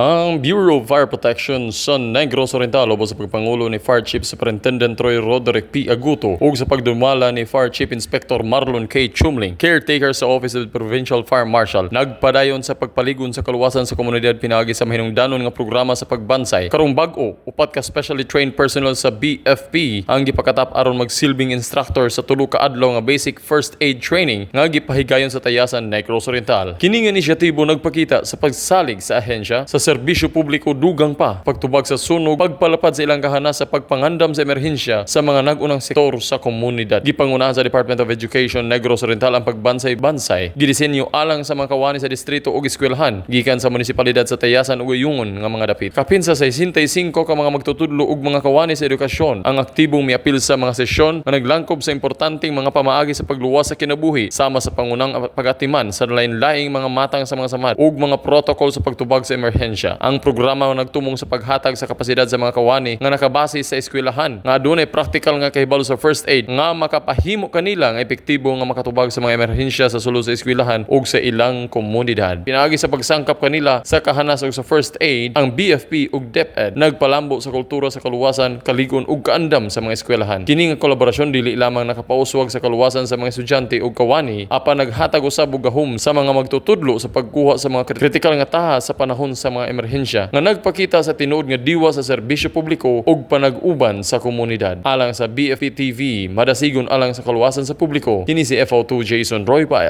Ang Bureau of Fire Protection sa Negros Oriental o sa pagpangulo ni Fire Chief Superintendent Troy Roderick P. Aguto o sa pagdumala ni Fire Chief Inspector Marlon K. Chumling, caretaker sa Office of the Provincial Fire Marshal, nagpadayon sa pagpaligon sa kaluwasan sa komunidad pinagi sa mahinungdanon nga programa sa pagbansay. Karong bag-o, upat ka specially trained personnel sa BFP ang gipakatap aron magsilbing instructor sa tulo ka adlaw nga basic first aid training nga gipahigayon sa Tayasan, Negros Oriental. Kining inisyatibo nagpakita sa pagsalig sa ahensya sa serbisyo publiko dugang pa, pagtubag sa sunog, pagpalapad sa ilang kahanas sa pagpangandam sa emerhensya sa mga nag-unang sektor sa komunidad. Gipangunahan sa Department of Education Negros Oriental ang pagbansay-bansay. Gidisenyo alang sa mga kawani sa distrito ug eskwelahan gikan sa munisipalidad sa Tayasan ug Uyungon nga mga dapit. Kapin sa 65 ka mga magtutudlo ug mga kawani sa edukasyon ang aktibong miapil sa mga sesyon nga naglangkob sa importanteng mga pamaagi sa pagluwas sa kinabuhi sama sa pangunang pagatiman sa lain-laing mga matang sa mga samad ug mga protocol sa pagtubag sa emerhensya. Ang programa nagtumong sa paghatag sa kapasidad sa mga kawani nga nakabase sa eskwelahan nga adunay practical nga kahibalo sa first aid nga makapahimo kanila nga epektibo nga makatubag sa mga emerhensya sa sulod sa eskwelahan ug sa ilang komunidad. Pinaagi sa pagsangkap kanila sa kahanas ug sa first aid, ang BFP ug DepEd nagpalambo sa kultura sa kaluwasan, kaligon ug kaandam sa mga eskwelahan. Kini nga kolaborasyon dili lamang nakapauswag sa kaluwasan sa mga estudyante ug kawani apan naghatag usab og gahom sa mga magtutudlo sa pagkuha sa mga kritikal nga taha sa panahon sa mga emerhensya nga nagpakita sa tinuod nga diwa sa serbisyo publiko ug panag-uban sa komunidad. Alang sa BFP TV, madasigon alang sa kaluwasan sa publiko, kini si FO2 Jason Roy Pyle.